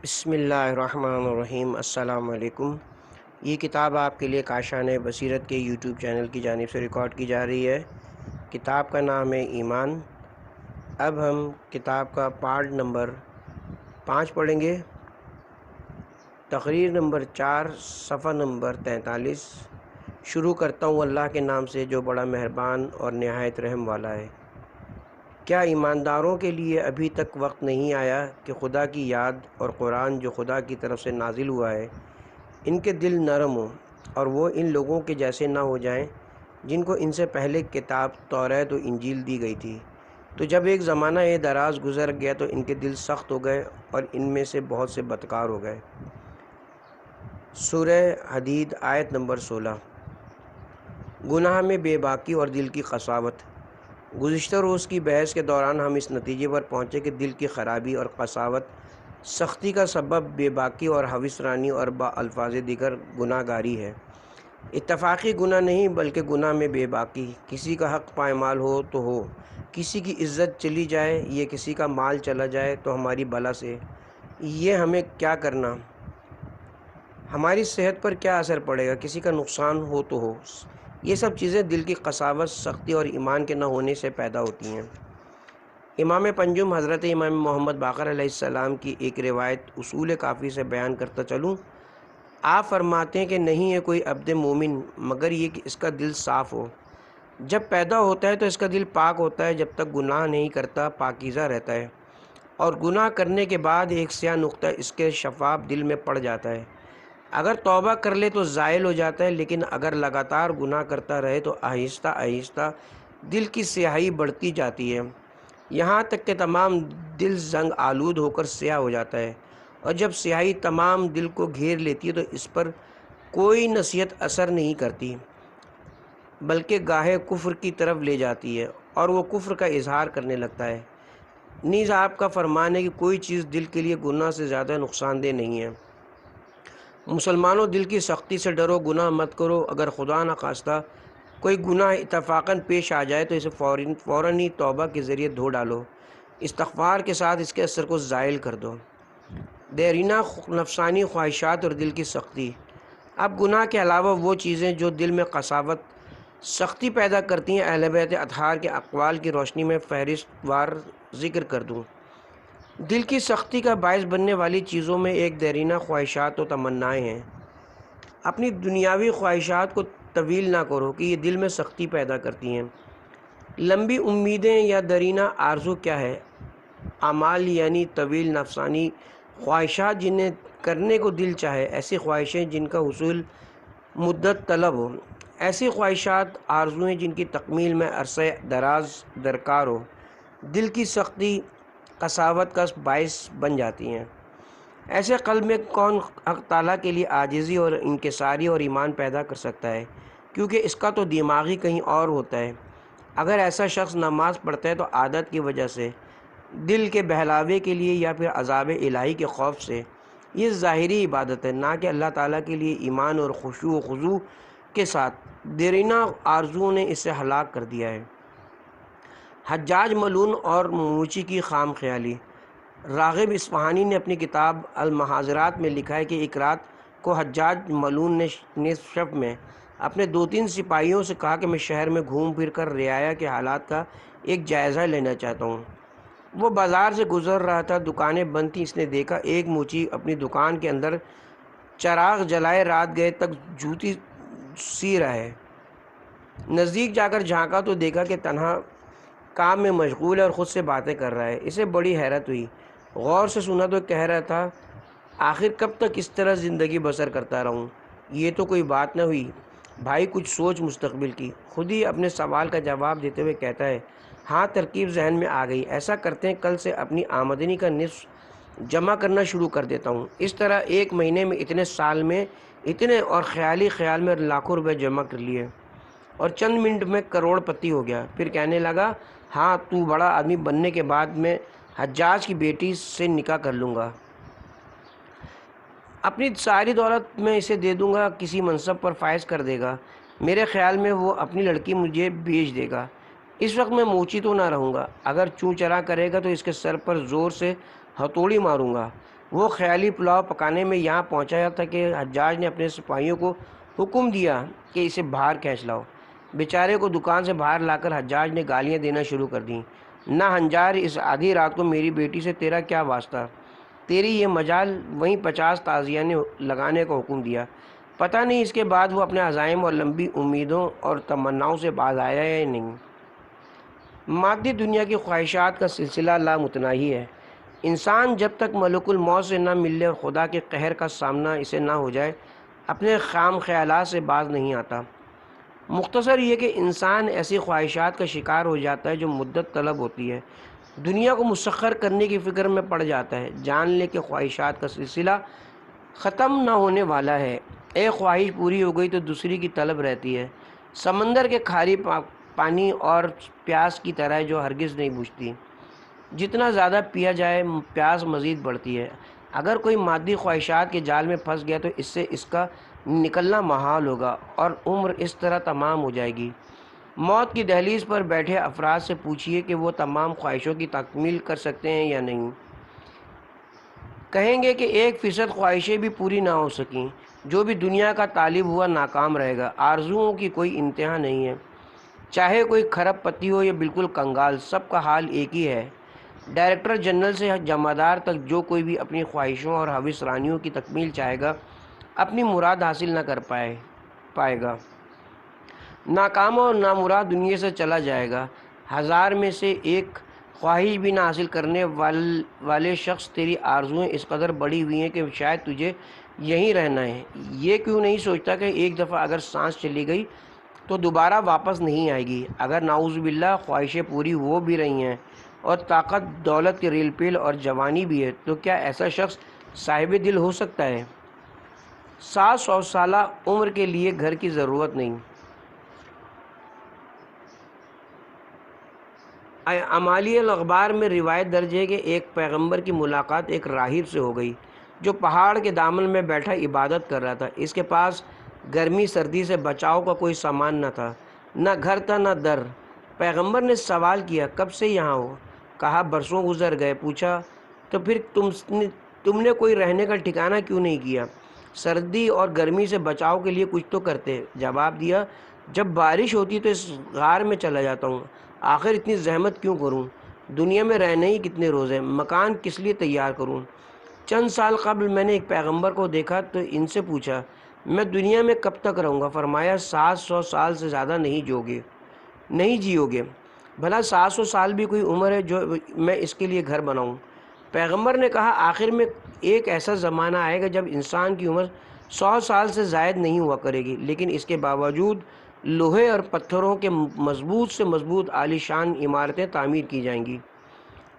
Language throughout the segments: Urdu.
بسم اللہ الرحمن الرحیم۔ السلام علیکم۔ یہ کتاب آپ کے لیے کاشان بصیرت کے یوٹیوب چینل کی جانب سے ریکارڈ کی جا رہی ہے۔ کتاب کا نام ہے ایمان۔ اب ہم کتاب کا پارٹ نمبر 5 پڑھیں گے، تقریر نمبر 4، صفحہ نمبر 43۔ شروع کرتا ہوں اللہ کے نام سے جو بڑا مہربان اور نہایت رحم والا ہے۔ کیا ایمانداروں کے لیے ابھی تک وقت نہیں آیا کہ خدا کی یاد اور قرآن جو خدا کی طرف سے نازل ہوا ہے ان کے دل نرم ہوں اور وہ ان لوگوں کے جیسے نہ ہو جائیں جن کو ان سے پہلے کتاب توریت و انجیل دی گئی تھی، تو جب ایک زمانہ دراز گزر گیا تو ان کے دل سخت ہو گئے اور ان میں سے بہت سے بدکار ہو گئے۔ سورہ حدید آیت نمبر 16۔ گناہ میں بے باکی اور دل کی قساوت۔ گزشتہ روز کی بحث کے دوران ہم اس نتیجے پر پہنچے کہ دل کی خرابی اور قساوت سختی کا سبب بے باکی اور ہوس رانی اور با الفاظ دیگر گناہ گاری ہے۔ اتفاقی گناہ نہیں بلکہ گناہ میں بے باکی، کسی کا حق پائمال ہو تو ہو، کسی کی عزت چلی جائے یا کسی کا مال چلا جائے تو ہماری بلا سے یہ ہمیں کیا کرنا، ہماری صحت پر کیا اثر پڑے گا، کسی کا نقصان ہو تو ہو، یہ سب چیزیں دل کی قساوت، سختی اور ایمان کے نہ ہونے سے پیدا ہوتی ہیں۔ امام پنجم حضرت امام محمد باقر علیہ السلام کی ایک روایت اصول کافی سے بیان کرتا چلوں۔ آپ فرماتے ہیں کہ نہیں ہے کوئی عبد مومن مگر یہ کہ اس کا دل صاف ہو۔ جب پیدا ہوتا ہے تو اس کا دل پاک ہوتا ہے، جب تک گناہ نہیں کرتا پاکیزہ رہتا ہے، اور گناہ کرنے کے بعد ایک سیاہ نقطہ اس کے شفاف دل میں پڑ جاتا ہے۔ اگر توبہ کر لے تو زائل ہو جاتا ہے، لیکن اگر لگاتار گناہ کرتا رہے تو آہستہ آہستہ دل کی سیاہی بڑھتی جاتی ہے، یہاں تک کہ تمام دل زنگ آلود ہو کر سیاہ ہو جاتا ہے، اور جب سیاہی تمام دل کو گھیر لیتی ہے تو اس پر کوئی نصیحت اثر نہیں کرتی بلکہ گاہے کفر کی طرف لے جاتی ہے اور وہ کفر کا اظہار کرنے لگتا ہے۔ نیز آپ کا فرمان ہے کہ کوئی چیز دل کے لیے گناہ سے زیادہ نقصان دہ نہیں ہے۔ مسلمانوں دل کی سختی سے ڈرو، گناہ مت کرو۔ اگر خدا نخواستہ کوئی گناہ اتفاقاً پیش آ جائے تو اسے فوراً ہی توبہ کے ذریعے دھو ڈالو، استغفار کے ساتھ اس کے اثر کو زائل کر دو۔ دیرینہ نفسانی خواہشات اور دل کی سختی۔ اب گناہ کے علاوہ وہ چیزیں جو دل میں قساوت، سختی پیدا کرتی ہیں اہل بیت اطہار کے اقوال کی روشنی میں فہرست وار ذکر کر دوں۔ دل کی سختی کا باعث بننے والی چیزوں میں ایک دیرینہ خواہشات و تمنائیں ہیں۔ اپنی دنیاوی خواہشات کو طویل نہ کرو کہ یہ دل میں سختی پیدا کرتی ہیں۔ لمبی امیدیں یا دیرینہ آرزو کیا ہے؟ اعمال یعنی طویل نفسانی خواہشات جنہیں کرنے کو دل چاہے، ایسی خواہشیں جن کا حصول مدت طلب ہو، ایسی خواہشات آرزویں جن کی تکمیل میں عرصہ دراز درکار ہو، دل کی سختی قساوت کا باعث بن جاتی ہیں۔ ایسے قلب میں کون حق تعالیٰ کے لیے عاجزی اور انکساری اور ایمان پیدا کر سکتا ہے، کیونکہ اس کا تو دماغی کہیں اور ہوتا ہے۔ اگر ایسا شخص نماز پڑھتا ہے تو عادت کی وجہ سے، دل کے بہلاوے کے لیے یا پھر عذاب الہی کے خوف سے، یہ ظاہری عبادت ہے، نہ کہ اللہ تعالیٰ کے لیے ایمان اور خشوع و خضوع کے ساتھ۔ دیرینہ آرزوؤں نے اسے ہلاک کر دیا ہے۔ حجاج ملعون اور موچی کی خام خیالی۔ راغب اصفہانی نے اپنی کتاب المحاضرات میں لکھا ہے کہ ایک رات کو حجاج ملعون نے شب میں اپنے 2-3 سپاہیوں سے کہا کہ میں شہر میں گھوم پھر کر رعایا کے حالات کا ایک جائزہ لینا چاہتا ہوں۔ وہ بازار سے گزر رہا تھا، دکانیں بند تھیں، اس نے دیکھا ایک موچی اپنی دکان کے اندر چراغ جلائے رات گئے تک جوتی سی رہا ہے۔ نزدیک جا کر جھانکا تو دیکھا کہ تنہا کام میں مشغول ہے اور خود سے باتیں کر رہا ہے۔ اسے بڑی حیرت ہوئی، غور سے سنا تو کہہ رہا تھا، آخر کب تک اس طرح زندگی بسر کرتا رہوں؟ یہ تو کوئی بات نہ ہوئی بھائی، کچھ سوچ مستقبل کی۔ خود ہی اپنے سوال کا جواب دیتے ہوئے کہتا ہے، ہاں ترکیب ذہن میں آ گئی، ایسا کرتے ہیں کل سے اپنی آمدنی کا نصف جمع کرنا شروع کر دیتا ہوں۔ اس طرح 1 مہینے میں اتنے، سال میں اتنے، اور خیال میں لاکھوں روپے جمع کر لیے اور چند منٹ میں کروڑ پتی ہو گیا۔ پھر کہنے لگا، ہاں تو بڑا آدمی بننے کے بعد میں حجاج کی بیٹی سے نکاح کر لوں گا، اپنی ساری دولت میں اسے دے دوں گا، کسی منصب پر فائز کر دے گا، میرے خیال میں وہ اپنی لڑکی مجھے بھیج دے گا۔ اس وقت میں موچی تو نہ رہوں گا، اگر چوں چرا کرے گا تو اس کے سر پر زور سے ہتھوڑی ماروں گا، وہ خیالی پلاؤ پکانے میں یہاں پہنچایا تھا کہ حجاج نے اپنے سپاہیوں کو حکم دیا کہ اسے باہر کھینچ لاؤ۔ بیچارے کو دکان سے باہر لا کر حجاج نے گالیاں دینا شروع کر دیں۔ نہ ہنجار، اس آدھی رات کو میری بیٹی سے تیرا کیا واسطہ؟ تیری یہ مجال؟ وہیں 50 تازیاں نے لگانے کا حکم دیا۔ پتہ نہیں اس کے بعد وہ اپنے عزائم اور لمبی امیدوں اور تمناؤں سے باز آیا یا نہیں۔ مادی دنیا کی خواہشات کا سلسلہ لامتناہی ہے۔ انسان جب تک ملک الموت سے نہ ملے اور خدا کے قہر کا سامنا اسے نہ ہو جائے، اپنے خام خیالات سے باز نہیں آتا۔ مختصر یہ کہ انسان ایسی خواہشات کا شکار ہو جاتا ہے جو مدت طلب ہوتی ہے، دنیا کو مسخر کرنے کی فکر میں پڑ جاتا ہے۔ جان لے کہ خواہشات کا سلسلہ ختم نہ ہونے والا ہے۔ ایک خواہش پوری ہو گئی تو دوسری کی طلب رہتی ہے، سمندر کے کھاری پانی اور پیاس کی طرح جو ہرگز نہیں بجھتی۔ جتنا زیادہ پیا جائے پیاس مزید بڑھتی ہے۔ اگر کوئی مادی خواہشات کے جال میں پھنس گیا تو اس سے اس کا نکلنا محال ہوگا اور عمر اس طرح تمام ہو جائے گی۔ موت کی دہلیز پر بیٹھے افراد سے پوچھئے کہ وہ تمام خواہشوں کی تکمیل کر سکتے ہیں یا نہیں۔ کہیں گے کہ 1% خواہشیں بھی پوری نہ ہو سکیں۔ جو بھی دنیا کا طالب ہوا ناکام رہے گا۔ آرزوؤں کی کوئی انتہا نہیں ہے، چاہے کوئی کھرب پتی ہو یا بالکل کنگال، سب کا حال ایک ہی ہے۔ ڈائریکٹر جنرل سے جمعدار تک جو کوئی بھی اپنی خواہشوں اور ہوس رانیوں کی تکمیل چاہے گا، اپنی مراد حاصل نہ کر پائے گا، ناکام اور نامراد دنیا سے چلا جائے گا۔ 1000 میں سے ایک خواہش بھی نہ حاصل کرنے والے شخص، تیری آرزوئیں اس قدر بڑی ہوئی ہیں کہ شاید تجھے یہیں رہنا ہے۔ یہ کیوں نہیں سوچتا کہ ایک دفعہ اگر سانس چلی گئی تو دوبارہ واپس نہیں آئے گی؟ اگر نعوذ باللہ خواہشیں پوری ہو بھی رہی ہیں اور طاقت دولت کی ریل پیل اور جوانی بھی ہے، تو کیا ایسا شخص صاحب دل ہو سکتا ہے؟ 700 سالہ عمر کے لیے گھر کی ضرورت نہیں۔ اعمالی الاخبار میں روایت درج ہے کہ ایک پیغمبر کی ملاقات ایک راہب سے ہو گئی جو پہاڑ کے دامن میں بیٹھا عبادت کر رہا تھا۔ اس کے پاس گرمی سردی سے بچاؤ کا کوئی سامان نہ تھا، نہ گھر تھا نہ در۔ پیغمبر نے سوال کیا، کب سے یہاں ہو؟ کہا، برسوں گزر گئے۔ پوچھا، تو پھر تم نے کوئی رہنے کا ٹھکانہ کیوں نہیں کیا؟ سردی اور گرمی سے بچاؤ کے لیے کچھ تو کرتے۔ جواب دیا، جب بارش ہوتی تو اس غار میں چلا جاتا ہوں۔ آخر اتنی زحمت کیوں کروں؟ دنیا میں رہنے ہی کتنے روز ہیں، مکان کس لیے تیار کروں؟ چند سال قبل میں نے ایک پیغمبر کو دیکھا تو ان سے پوچھا، میں دنیا میں کب تک رہوں گا؟ فرمایا، 700 سال سے زیادہ نہیں جیو گے۔ بھلا 700 سال بھی کوئی عمر ہے جو میں اس کے لیے گھر بناؤں؟ پیغمبر نے کہا، آخر میں ایک ایسا زمانہ آئے گا جب انسان کی عمر 100 سال سے زائد نہیں ہوا کرے گی، لیکن اس کے باوجود لوہے اور پتھروں کے مضبوط سے مضبوط عالی شان عمارتیں تعمیر کی جائیں گی۔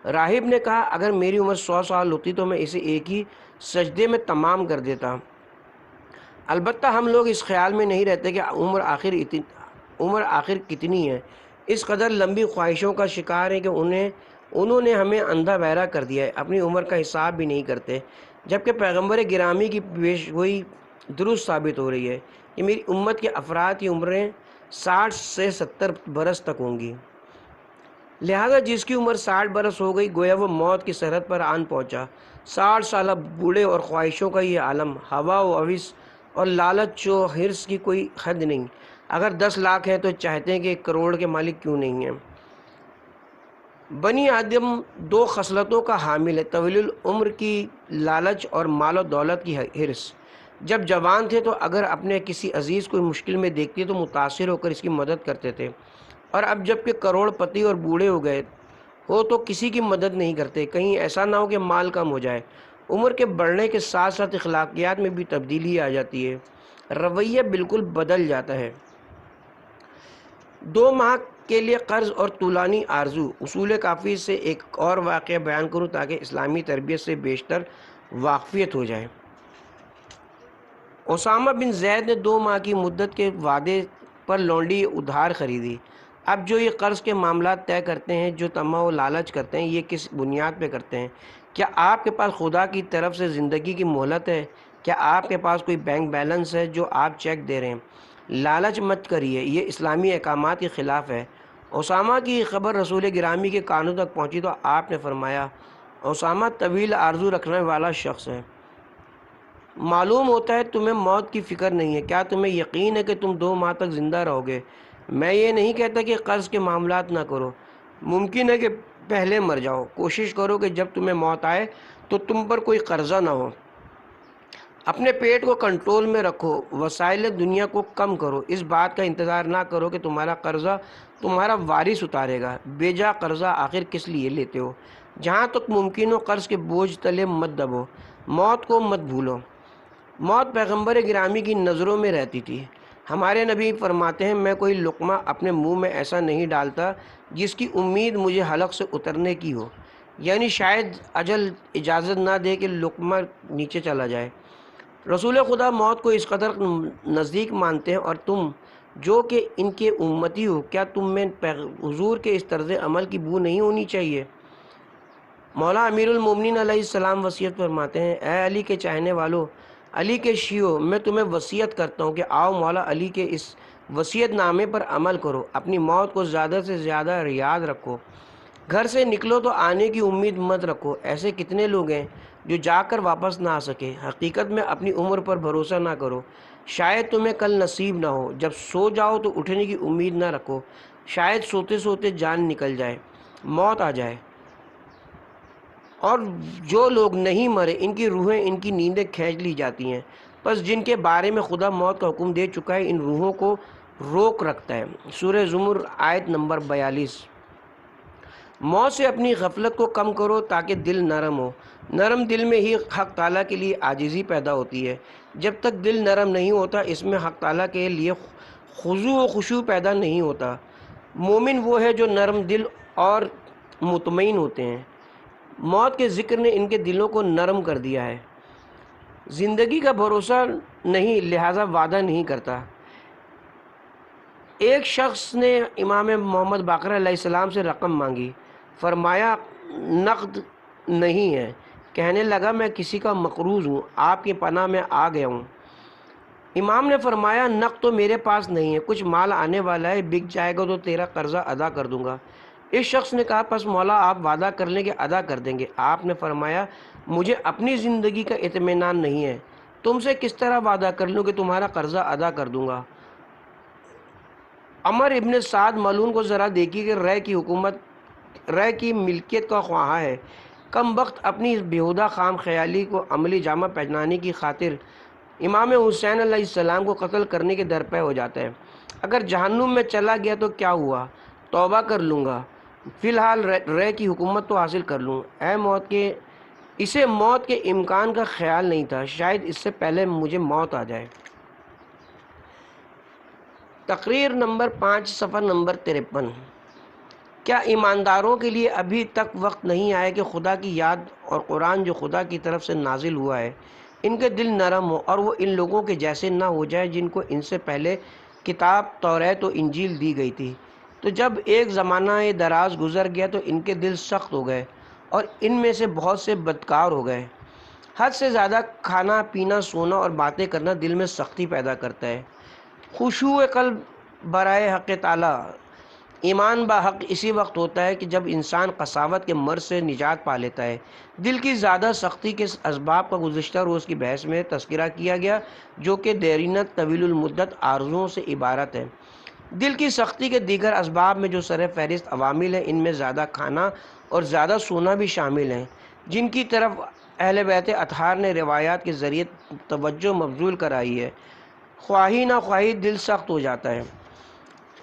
راہب نے کہا، اگر میری عمر 100 سال ہوتی تو میں اسے ایک ہی سجدے میں تمام کر دیتا۔ البتہ ہم لوگ اس خیال میں نہیں رہتے کہ عمر آخر کتنی ہے، اس قدر لمبی خواہشوں کا شکار ہیں کہ انہوں نے ہمیں اندھا بہرا کر دیا ہے، اپنی عمر کا حساب بھی نہیں کرتے۔ جبکہ پیغمبر گرامی کی پیشگوئی درست ثابت ہو رہی ہے کہ میری امت کے افراد کی عمریں 60 سے 70 برس تک ہوں گی۔ لہذا جس کی عمر 60 برس ہو گئی، گویا وہ موت کی سرحد پر آن پہنچا۔ 60 سالہ بوڑھے اور خواہشوں کا یہ عالم، ہوا و ہوس اور لالچ و حرص کی کوئی حد نہیں۔ اگر 10 لاکھ ہیں تو چاہتے ہیں کہ 1 کروڑ کے مالک کیوں نہیں ہیں؟ بنی آدم 2 خصلتوں کا حامل ہے، طویل العمر کی لالچ اور مال و دولت کی حرص۔ جب جوان تھے تو اگر اپنے کسی عزیز کو مشکل میں دیکھتے تو متاثر ہو کر اس کی مدد کرتے تھے، اور اب جب کہ کروڑ پتی اور بوڑھے ہو گئے ہو تو کسی کی مدد نہیں کرتے۔ کہیں ایسا نہ ہو کہ مال کم ہو جائے۔ عمر کے بڑھنے کے ساتھ ساتھ اخلاقیات میں بھی تبدیلی آ جاتی ہے، رویہ بالکل بدل جاتا ہے۔ 2 ماہ کے لیے قرض اور طولانی آرزو۔ اصول کافی سے ایک اور واقعہ بیان کروں تاکہ اسلامی تربیت سے بیشتر واقفیت ہو جائے۔ اسامہ بن زید نے 2 ماہ کی مدت کے وعدے پر لونڈی ادھار خریدی۔ اب جو یہ قرض کے معاملات طے کرتے ہیں، جو طمع و لالچ کرتے ہیں، یہ کس بنیاد پہ کرتے ہیں؟ کیا آپ کے پاس خدا کی طرف سے زندگی کی مہلت ہے؟ کیا آپ کے پاس کوئی بینک بیلنس ہے جو آپ چیک دے رہے ہیں؟ لالچ مت کریے، یہ اسلامی احکامات کے خلاف ہے۔ اسامہ کی خبر رسول گرامی کے کانوں تک پہنچی تو آپ نے فرمایا، اسامہ طویل آرزو رکھنے والا شخص ہے۔ معلوم ہوتا ہے تمہیں موت کی فکر نہیں ہے، کیا تمہیں یقین ہے کہ تم 2 ماہ تک زندہ رہو گے؟ میں یہ نہیں کہتا کہ قرض کے معاملات نہ کرو، ممکن ہے کہ پہلے مر جاؤ۔ کوشش کرو کہ جب تمہیں موت آئے تو تم پر کوئی قرضہ نہ ہو۔ اپنے پیٹ کو کنٹرول میں رکھو، وسائل دنیا کو کم کرو، اس بات کا انتظار نہ کرو کہ تمہارا قرضہ تمہارا وارث اتارے گا۔ بے جا قرضہ آخر کس لیے لیتے ہو؟ جہاں تک ممکن ہو قرض کے بوجھ تلے مت دبو، موت کو مت بھولو۔ موت پیغمبر گرامی کی نظروں میں رہتی تھی۔ ہمارے نبی فرماتے ہیں، میں کوئی لقمہ اپنے منہ میں ایسا نہیں ڈالتا جس کی امید مجھے حلق سے اترنے کی ہو، یعنی شاید اجل اجازت نہ دے کہ لقمہ نیچے چلا جائے۔ رسول خدا موت کو اس قدر نزدیک مانتے ہیں، اور تم جو کہ ان کے امتی ہو، کیا تم میں حضور کے اس طرز عمل کی بو نہیں ہونی چاہیے؟ مولا امیر المومنین علیہ السلام وصیت فرماتے ہیں، اے علی کے چاہنے والو، علی کے شیعو، میں تمہیں وصیت کرتا ہوں کہ آؤ مولا علی کے اس وصیت نامے پر عمل کرو، اپنی موت کو زیادہ سے زیادہ یاد رکھو، گھر سے نکلو تو آنے کی امید مت رکھو۔ ایسے کتنے لوگ ہیں جو جا کر واپس نہ آ سکے۔ حقیقت میں اپنی عمر پر بھروسہ نہ کرو، شاید تمہیں کل نصیب نہ ہو۔ جب سو جاؤ تو اٹھنے کی امید نہ رکھو، شاید سوتے سوتے جان نکل جائے، موت آ جائے۔ اور جو لوگ نہیں مرے ان کی روحیں ان کی نیندیں کھینچ لی جاتی ہیں، پس جن کے بارے میں خدا موت کا حکم دے چکا ہے ان روحوں کو روک رکھتا ہے۔ سورہ زمر آیت نمبر 42۔ موت سے اپنی غفلت کو کم کرو تاکہ دل نرم ہو۔ نرم دل میں ہی حق تعالیٰ کے لیے عاجزی پیدا ہوتی ہے۔ جب تک دل نرم نہیں ہوتا اس میں حق تعالیٰ کے لیے خضوع و خشوع پیدا نہیں ہوتا۔ مومن وہ ہے جو نرم دل اور مطمئن ہوتے ہیں۔ موت کے ذکر نے ان کے دلوں کو نرم کر دیا ہے۔ زندگی کا بھروسہ نہیں، لہذا وعدہ نہیں کرتا۔ ایک شخص نے امام محمد باقر علیہ السلام سے رقم مانگی، فرمایا نقد نہیں ہے۔ کہنے لگا میں کسی کا مقروض ہوں، آپ کی پناہ میں آ گیا ہوں۔ امام نے فرمایا نقد تو میرے پاس نہیں ہے، کچھ مال آنے والا ہے، بک جائے گا تو تیرا قرضہ ادا کر دوں گا۔ اس شخص نے کہا پس مولا آپ وعدہ کر لیں کہ ادا کر دیں گے۔ آپ نے فرمایا مجھے اپنی زندگی کا اطمینان نہیں ہے، تم سے کس طرح وعدہ کر لوں کہ تمہارا قرضہ ادا کر دوں گا۔ عمر ابن سعد ملعون کو ذرا دیکھیے کہ رے کی ملکیت کا خواہاں ہے، کم وقت اپنی اس بیہودہ خام خیالی کو عملی جامہ پہنانے کی خاطر امام حسین علیہ السلام کو قتل کرنے کے درپے ہو جاتا ہے۔ اگر جہنم میں چلا گیا تو کیا ہوا، توبہ کر لوں گا، فی الحال رے کی حکومت تو حاصل کر لوں۔ اسے موت کے امکان کا خیال نہیں تھا، شاید اس سے پہلے مجھے موت آ جائے۔ تقریر نمبر 5 صفحہ نمبر 53۔ کیا ایمانداروں کے لیے ابھی تک وقت نہیں آیا کہ خدا کی یاد اور قرآن جو خدا کی طرف سے نازل ہوا ہے ان کے دل نرم ہو اور وہ ان لوگوں کے جیسے نہ ہو جائے جن کو ان سے پہلے کتاب توریت و انجیل دی گئی تھی؟ تو جب ایک زمانہ دراز گزر گیا تو ان کے دل سخت ہو گئے اور ان میں سے بہت سے بدکار ہو گئے۔ حد سے زیادہ کھانا پینا سونا اور باتیں کرنا دل میں سختی پیدا کرتا ہے۔ خشوع قلب برائے حق تعالیٰ، ایمان با حق اسی وقت ہوتا ہے کہ جب انسان قساوت کے مرض سے نجات پا لیتا ہے۔ دل کی زیادہ سختی کے اسباب کا گزشتہ روز کی بحث میں تذکرہ کیا گیا، جو کہ دیرینت طویل المدت آرزوؤں سے عبارت ہے۔ دل کی سختی کے دیگر اسباب میں جو سر فہرست عوامل ہیں ان میں زیادہ کھانا اور زیادہ سونا بھی شامل ہیں، جن کی طرف اہل بیت اطہار نے روایات کے ذریعے توجہ مبذول کرائی ہے۔ خواہی نہ خواہی دل سخت ہو جاتا ہے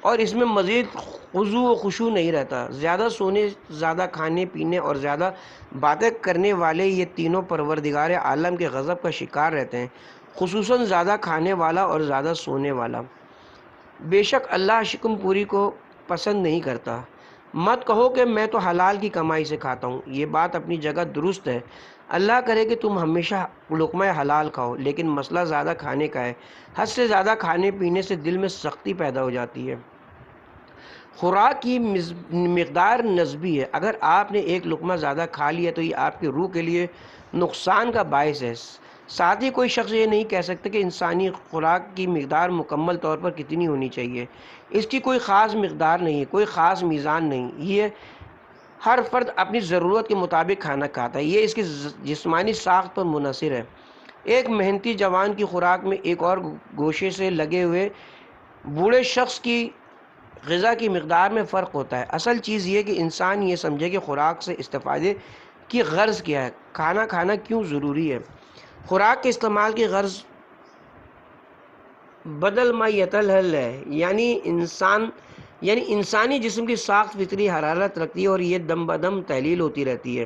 اور اس میں مزید خضوع و خشوع نہیں رہتا۔ زیادہ سونے، زیادہ کھانے پینے اور زیادہ باتیں کرنے والے یہ تینوں پروردگار عالم کے غضب کا شکار رہتے ہیں، خصوصاً زیادہ کھانے والا اور زیادہ سونے والا۔ بے شک اللہ شکم پوری کو پسند نہیں کرتا۔ مت کہو کہ میں تو حلال کی کمائی سے کھاتا ہوں، یہ بات اپنی جگہ درست ہے۔ اللہ کرے کہ تم ہمیشہ لقمہ حلال کھاؤ، لیکن مسئلہ زیادہ کھانے کا ہے۔ حد سے زیادہ کھانے پینے سے دل میں سختی پیدا ہو جاتی ہے۔ خوراک کی مقدار نسبی ہے، اگر آپ نے ایک لقمہ زیادہ کھا لیا تو یہ آپ کی روح کے لیے نقصان کا باعث ہے۔ ساتھ ہی کوئی شخص یہ نہیں کہہ سکتا کہ انسانی خوراک کی مقدار مکمل طور پر کتنی ہونی چاہیے۔ اس کی کوئی خاص مقدار نہیں، کوئی خاص میزان نہیں، یہ ہر فرد اپنی ضرورت کے مطابق کھانا کھاتا ہے، یہ اس کی جسمانی ساخت پر منحصر ہے۔ ایک محنتی جوان کی خوراک میں ایک اور گوشے سے لگے ہوئے بوڑھے شخص کی غذا کی مقدار میں فرق ہوتا ہے۔ اصل چیز یہ کہ انسان یہ سمجھے کہ خوراک سے استفادے کی غرض کیا ہے، کھانا کھانا کیوں ضروری ہے۔ خوراک کے استعمال کی غرض بدل ما یتلہل ہے، یعنی انسانی جسم کی ساخت فطری حرارت رکھتی ہے اور یہ دم بدم تحلیل ہوتی رہتی ہے۔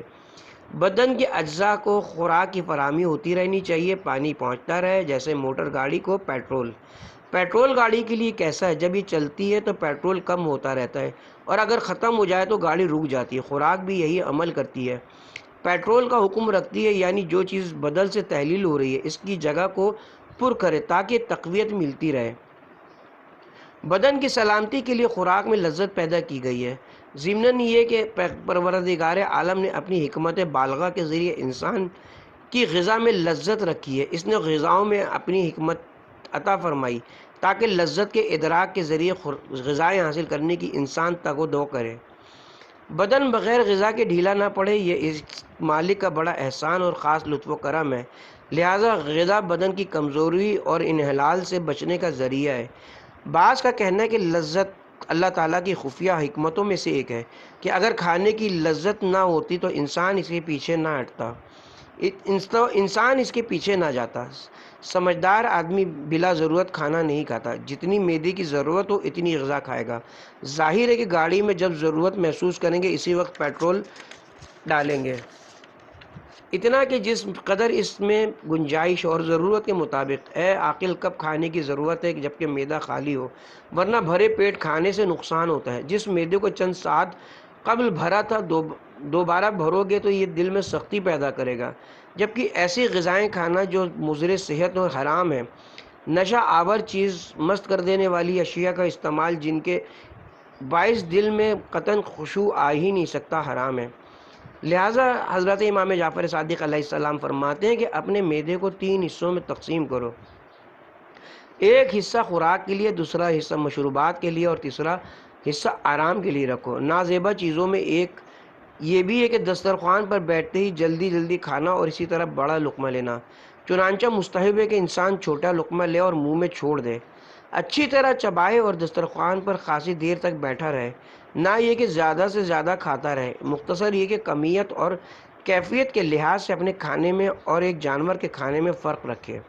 بدن کے اجزاء کو خوراک کی فراہمی ہوتی رہنی چاہیے، پانی پہنچتا رہے، جیسے موٹر گاڑی کو پیٹرول گاڑی کے لیے کیسا ہے، جب یہ چلتی ہے تو پیٹرول کم ہوتا رہتا ہے اور اگر ختم ہو جائے تو گاڑی رک جاتی ہے۔ خوراک بھی یہی عمل کرتی ہے، پیٹرول کا حکم رکھتی ہے، یعنی جو چیز بدل سے تحلیل ہو رہی ہے اس کی جگہ کو پر کرے تاکہ تقویت ملتی رہے۔ بدن کی سلامتی کے لیے خوراک میں لذت پیدا کی گئی ہے۔ ضمناً یہ کہ پروردگار عالم نے اپنی حکمت بالغہ کے ذریعے انسان کی غذا میں لذت رکھی ہے۔ اس نے غذاؤں میں اپنی حکمت عطا فرمائی تاکہ لذت کے ادراک کے ذریعے غذائیں حاصل کرنے کی انسان تگ و دو کرے۔ بدن بغیر غذا کے ڈھیلا نہ پڑے، یہ اس مالک کا بڑا احسان اور خاص لطف و کرم ہے۔ لہٰذا غذا بدن کی کمزوری اور انحلال سے بچنے کا ذریعہ ہے۔ بعض کا کہنا ہے کہ لذت اللہ تعالیٰ کی خفیہ حکمتوں میں سے ایک ہے کہ اگر کھانے کی لذت نہ ہوتی تو انسان اس کے پیچھے نہ ہٹتا، انسان اس کے پیچھے نہ جاتا۔ سمجھدار آدمی بلا ضرورت کھانا نہیں کھاتا، جتنی معدے کی ضرورت ہو اتنی غذا کھائے گا۔ ظاہر ہے کہ گاڑی میں جب ضرورت محسوس کریں گے اسی وقت پیٹرول ڈالیں گے، اتنا کہ جس قدر اس میں گنجائش اور ضرورت کے مطابق۔ اے عاقل، کب کھانے کی ضرورت ہے جبکہ معدہ خالی ہو، ورنہ بھرے پیٹ کھانے سے نقصان ہوتا ہے۔ جس معدے کو چند ساعت قبل بھرا تھا دوبارہ بھرو گے تو یہ دل میں سختی پیدا کرے گا، جبکہ ایسی غذائیں کھانا جو مضر صحت اور حرام ہے، نشہ آور چیز، مست کر دینے والی اشیاء کا استعمال جن کے باعث دل میں قطعاً خشوع آ ہی نہیں سکتا، حرام ہے۔ لہٰذا حضرت امام جعفر صادق علیہ السلام فرماتے ہیں کہ اپنے معدے کو 3 حصوں میں تقسیم کرو، ایک حصہ خوراک کے لیے، دوسرا حصہ مشروبات کے لیے اور تیسرا حصہ آرام کے لیے رکھو۔ نازیبا چیزوں میں ایک یہ بھی ہے کہ دسترخوان پر بیٹھتے ہی جلدی کھانا اور اسی طرح بڑا لقمہ لینا۔ چنانچہ مستحب ہے کہ انسان چھوٹا لقمہ لے اور منہ میں چھوڑ دے، اچھی طرح چبائے اور دسترخوان پر خاصی دیر تک بیٹھا رہے، نہ یہ کہ زیادہ سے زیادہ کھاتا رہے۔ مختصر یہ کہ کمیت اور کیفیت کے لحاظ سے اپنے کھانے میں اور ایک جانور کے کھانے میں فرق رکھے۔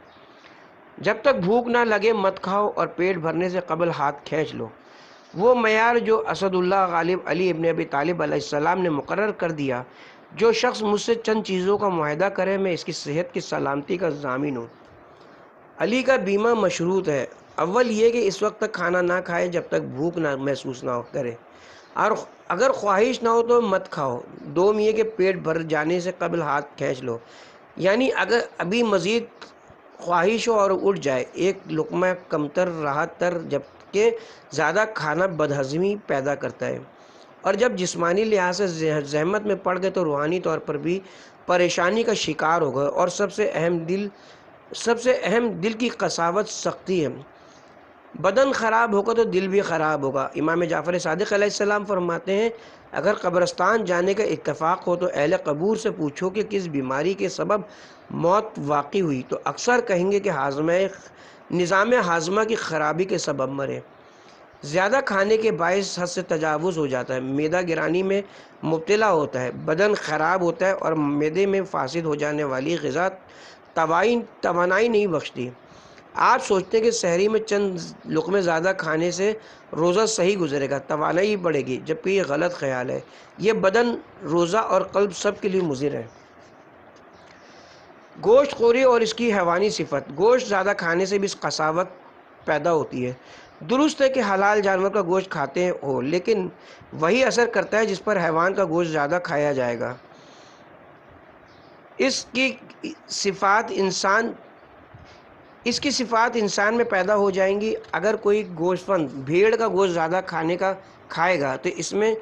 جب تک بھوک نہ لگے مت کھاؤ اور پیٹ بھرنے سے قبل ہاتھ کھینچ لو۔ وہ معیار جو اسد اللہ غالب علی ابن ابی طالب علیہ السلام نے مقرر کر دیا، جو شخص مجھ سے چند چیزوں کا معاہدہ کرے میں اس کی صحت کی سلامتی کا ضامن ہوں۔ علی کا بیمہ مشروط ہے، اول یہ کہ اس وقت تک کھانا نہ کھائے جب تک بھوک نہ محسوس نہ کرے، اور اگر خواہش نہ ہو تو مت کھاؤ۔ دوم یہ کہ پیٹ بھر جانے سے قبل ہاتھ کھینچ لو، یعنی اگر ابھی مزید خواہش ہو اور اٹھ جائے ایک لقمہ کمتر راحت تر، جبکہ زیادہ کھانا بدہضمی پیدا کرتا ہے، اور جب جسمانی لحاظ سے زحمت میں پڑ گئے تو روحانی طور پر بھی پریشانی کا شکار ہو گئے، اور سب سے اہم دل کی قساوت سختی ہے۔ بدن خراب ہوگا تو دل بھی خراب ہوگا۔ امام جعفر صادق علیہ السلام فرماتے ہیں اگر قبرستان جانے کا اتفاق ہو تو اہل قبور سے پوچھو کہ کس بیماری کے سبب موت واقع ہوئی، تو اکثر کہیں گے کہ نظام ہاضمہ کی خرابی کے سبب مرے۔ زیادہ کھانے کے باعث حد سے تجاوز ہو جاتا ہے، معدہ گرانی میں مبتلا ہوتا ہے، بدن خراب ہوتا ہے اور معدے میں فاسد ہو جانے والی غذا توانائی نہیں بخشتی۔ آپ سوچتے ہیں کہ سحری میں چند لقمے زیادہ کھانے سے روزہ صحیح گزرے گا، توانائی بڑھے گی، جبکہ یہ غلط خیال ہے۔ یہ بدن، روزہ اور قلب سب کے لیے مضر ہے۔ گوشت خوری اور اس کی حیوانی صفت۔ گوشت زیادہ کھانے سے بھی قساوت پیدا ہوتی ہے۔ درست ہے کہ حلال جانور کا گوشت کھاتے ہو، لیکن وہی اثر کرتا ہے جس پر حیوان کا گوشت زیادہ کھایا جائے گا۔ اس کی صفات انسان میں پیدا ہو جائیں گی۔ اگر کوئی گوشتفند بھیڑ کا گوشت زیادہ کھائے گا تو اس میں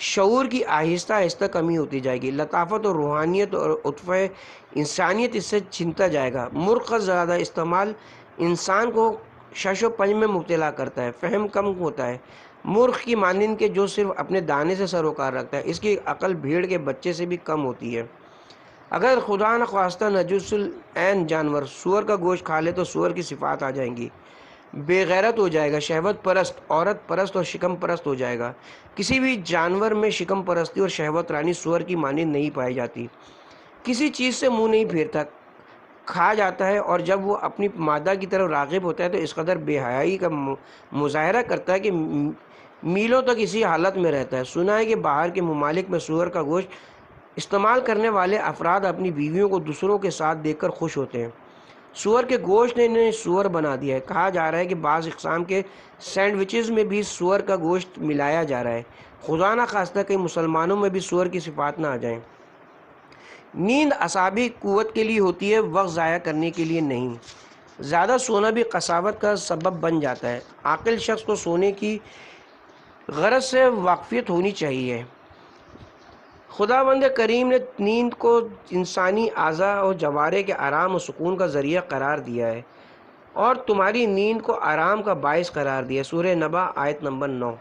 شعور کی آہستہ آہستہ کمی ہوتی جائے گی، لطافت اور روحانیت اور عطف انسانیت اس سے چھنتا جائے گا۔ مرغ کا زیادہ استعمال انسان کو شش و پنج میں مبتلا کرتا ہے، فہم کم ہوتا ہے، مرغ کی مانند کے جو صرف اپنے دانے سے سروکار رکھتا ہے، اس کی عقل بھیڑ کے بچے سے بھی کم ہوتی ہے۔ اگر خدا نخواستہ نجس العین جانور سور کا گوشت کھا لے تو سور کی صفات آ جائیں گی، بے غیرت ہو جائے گا، شہوت پرست، عورت پرست اور شکم پرست ہو جائے گا۔ کسی بھی جانور میں شکم پرستی اور شہوت رانی سور کی مانند نہیں پائی جاتی۔ کسی چیز سے منہ نہیں پھیرتا، کھا جاتا ہے، اور جب وہ اپنی مادہ کی طرف راغب ہوتا ہے تو اس قدر بے حیائی کا مظاہرہ کرتا ہے کہ میلوں تک اسی حالت میں رہتا ہے۔ سنا ہے کہ باہر کے ممالک میں سور کا گوشت استعمال کرنے والے افراد اپنی بیویوں کو دوسروں کے ساتھ دیکھ کر خوش ہوتے ہیں۔ سور کے گوشت نے انہیں سور بنا دیا ہے۔ کہا جا رہا ہے کہ بعض اقسام کے سینڈوچز میں بھی سور کا گوشت ملایا جا رہا ہے۔ خدا نہ خواستہ کئی مسلمانوں میں بھی سور کی صفات نہ آ جائیں۔ نیند اعصابی قوت کے لیے ہوتی ہے، وقت ضائع کرنے کے لیے نہیں۔ زیادہ سونا بھی قساوت کا سبب بن جاتا ہے۔ عاقل شخص کو سونے کی غرض سے واقفیت ہونی چاہیے۔ خداوند کریم نے نیند کو انسانی اعضاء اور جوارح کے آرام و سکون کا ذریعہ قرار دیا ہے، اور تمہاری نیند کو آرام کا باعث قرار دیا ہے۔ سورہ نبا آیت نمبر 9۔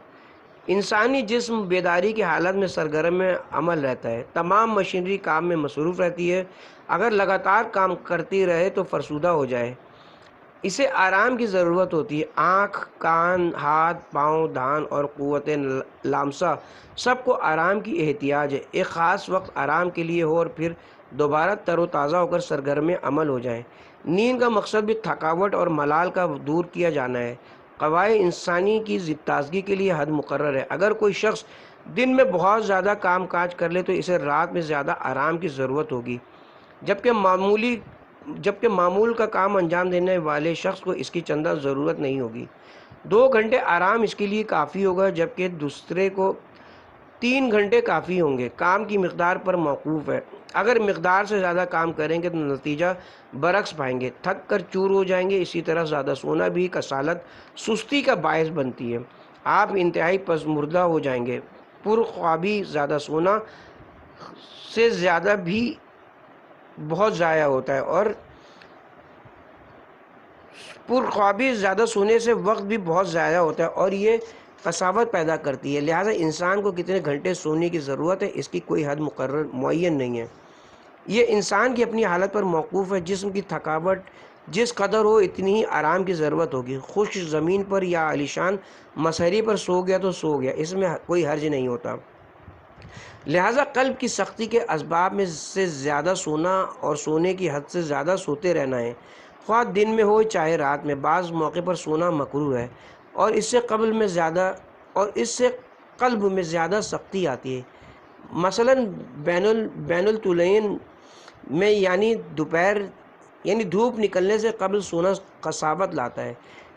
انسانی جسم بیداری کی حالت میں سرگرم عمل رہتا ہے، تمام مشینری کام میں مصروف رہتی ہے۔ اگر لگاتار کام کرتی رہے تو فرسودہ ہو جائے۔ اسے آرام کی ضرورت ہوتی ہے۔ آنکھ، کان، ہاتھ، پاؤں، دھان اور قوت لامسہ سب کو آرام کی احتیاج ہے۔ ایک خاص وقت آرام کے لیے ہو اور پھر دوبارہ تر و تازہ ہو کر سرگرم عمل ہو جائیں۔ نیند کا مقصد بھی تھکاوٹ اور ملال کا دور کیا جانا ہے۔ قوائے انسانی کی تازگی کے لیے حد مقرر ہے۔ اگر کوئی شخص دن میں بہت زیادہ کام کاج کر لے تو اسے رات میں زیادہ آرام کی ضرورت ہوگی، جبکہ معمول کا کام انجام دینے والے شخص کو اس کی چندہ ضرورت نہیں ہوگی۔ 2 گھنٹے آرام اس کے لیے کافی ہوگا، جبکہ دوسرے کو 3 گھنٹے کافی ہوں گے۔ کام کی مقدار پر موقوف ہے۔ اگر مقدار سے زیادہ کام کریں گے تو نتیجہ برعکس پائیں گے، تھک کر چور ہو جائیں گے۔ اسی طرح زیادہ سونا بھی کسالت، سستی کا باعث بنتی ہے۔ آپ انتہائی پسماندہ ہو جائیں گے۔ پرخوابی زیادہ سونا سے زیادہ بھی بہت ضائع ہوتا ہے، اور پرخوابی زیادہ سونے سے وقت بھی بہت ضائع ہوتا ہے اور یہ قساوت پیدا کرتی ہے۔ لہٰذا انسان کو کتنے گھنٹے سونے کی ضرورت ہے، اس کی کوئی حد مقرر معین نہیں ہے۔ یہ انسان کی اپنی حالت پر موقوف ہے۔ جسم کی تھکاوٹ جس قدر ہو اتنی ہی آرام کی ضرورت ہوگی۔ خشک زمین پر یا عالیشان مسہری پر سو گیا تو سو گیا، اس میں کوئی حرج نہیں ہوتا۔ لہٰذا قلب کی سختی کے اسباب میں سے زیادہ سونا اور سونے کی حد سے زیادہ سوتے رہنا ہے، خواہ دن میں ہو چاہے رات میں۔ بعض موقع پر سونا مکروہ ہے، اور اس سے قلب میں زیادہ سختی آتی ہے۔ مثلاً بین الطلین میں یعنی دھوپ نکلنے سے قبل سونا قساوت لاتا ہے۔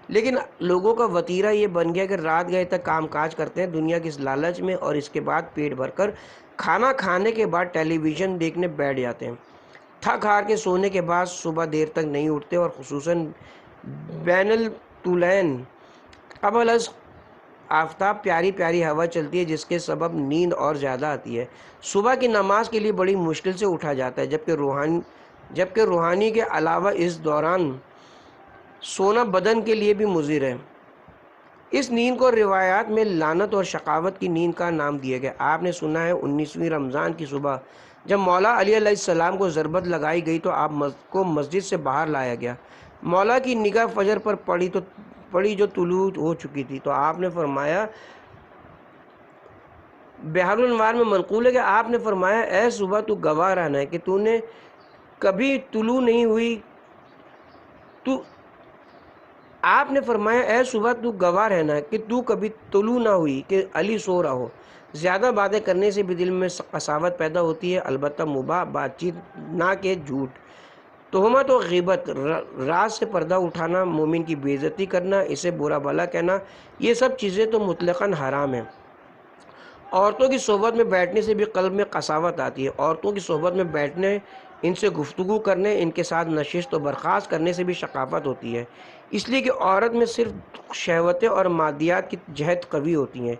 لیکن لوگوں کا وتیرہ یہ بن گیا کہ رات گئے تک کام کاج کرتے ہیں دنیا کی اس لالچ میں، اور اس کے بعد پیٹ بھر کر کھانا کھانے کے بعد ٹیلی ویژن دیکھنے بیٹھ جاتے ہیں۔ تھک ہار کے سونے کے بعد صبح دیر تک نہیں اٹھتے، اور خصوصاً بین الطلین قبل از آفتاب پیاری پیاری ہوا چلتی ہے، جس کے سبب نیند اور زیادہ آتی ہے۔ صبح کی نماز کے لیے بڑی مشکل سے اٹھا جاتا ہے، جبکہ روحانی کے علاوہ اس دوران سونا بدن کے لیے بھی مضر ہے۔ اس نیند کو روایات میں لعنت اور شقاوت کی نیند کا نام دیا گیا۔ آپ نے سنا ہے 19ویں رمضان کی صبح جب مولا علی علیہ السلام کو ضربت لگائی گئی تو آپ کو مسجد سے باہر لایا گیا۔ مولا کی نگاہ فجر پر پڑی جو طلوع ہو چکی تھی، تو آپ نے فرمایا، بحر الانوار میں منقول ہے کہ آپ نے فرمایا، اے صبح تو گواہ رہنا ہے کہ تو نے کبھی طلوع نہیں ہوئی آپ نے فرمایا، اے صبح تو گواہ رہنا ہے کہ تو کبھی طلوع نہ ہوئی کہ علی سو رہا ہو۔ زیادہ باتیں کرنے سے بھی دل میں قساوت پیدا ہوتی ہے، البتہ مباح بات چیت نہ کہ جھوٹ، تہمت و غیبت، راز سے پردہ اٹھانا، مومن کی بے عزتی کرنا، اسے برا بھلا کہنا، یہ سب چیزیں تو مطلقاً حرام ہیں۔ عورتوں کی صحبت میں بیٹھنے سے بھی قلب میں قساوت آتی ہے۔ عورتوں کی صحبت میں بیٹھنے، ان سے گفتگو کرنے، ان کے ساتھ نشست و برخاست کرنے سے بھی شقاوت ہوتی ہے، اس لیے کہ عورت میں صرف شہوتیں اور مادیات کی جہت قوی ہوتی ہیں۔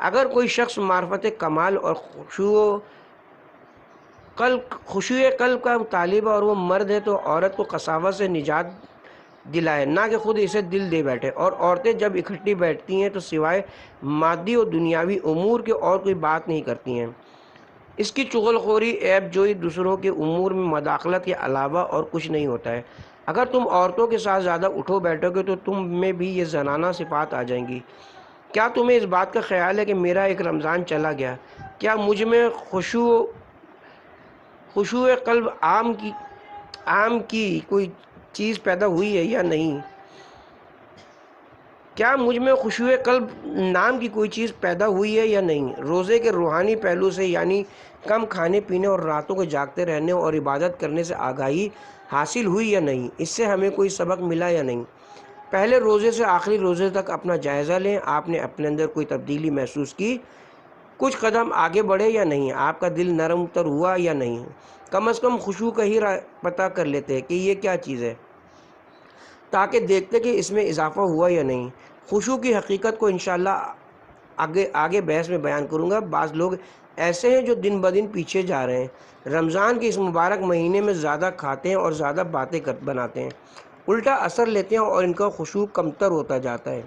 اگر کوئی شخص معرفت کمال اور خشوع قلب کا طالب اور وہ مرد ہے تو عورت کو قساوت سے نجات دلائے، نہ کہ خود اسے دل دے بیٹھے۔ اور عورتیں جب اکٹھی بیٹھتی ہیں تو سوائے مادی اور دنیاوی امور کے اور کوئی بات نہیں کرتی ہیں۔ اس کی چغل خوری، عیب جوئی، دوسروں کے امور میں مداخلت کے علاوہ اور کچھ نہیں ہوتا ہے۔ اگر تم عورتوں کے ساتھ زیادہ اٹھو بیٹھو گے تو تم میں بھی یہ زنانہ صفات آ جائیں گی۔ کیا تمہیں اس بات کا خیال ہے کہ میرا ایک رمضان چلا گیا؟ کیا مجھ میں خشوع قلب عام کی کوئی چیز پیدا ہوئی ہے یا نہیں؟ کیا مجھ میں خشوع قلب نام کی کوئی چیز پیدا ہوئی ہے یا نہیں؟ روزے کے روحانی پہلو سے، یعنی کم کھانے پینے اور راتوں کو جاگتے رہنے اور عبادت کرنے سے آگاہی حاصل ہوئی یا نہیں؟ اس سے ہمیں کوئی سبق ملا یا نہیں؟ پہلے روزے سے آخری روزے تک اپنا جائزہ لیں۔ آپ نے اپنے اندر کوئی تبدیلی محسوس کی؟ کچھ قدم آگے بڑھے یا نہیں؟ آپ کا دل نرم تر ہوا یا نہیں؟ کم از کم خشوع کا ہی پتہ کر لیتے کہ یہ کیا چیز ہے، تاکہ دیکھتے کہ اس میں اضافہ ہوا یا نہیں۔ خشوع کی حقیقت کو انشاءاللہ آگے بحث میں بیان کروں گا۔ بعض لوگ ایسے ہیں جو دن بدن پیچھے جا رہے ہیں، رمضان کے اس مبارک مہینے میں زیادہ کھاتے ہیں اور زیادہ باتیں بناتے ہیں، الٹا اثر لیتے ہیں اور ان کا خشوع کمتر ہوتا جاتا ہے۔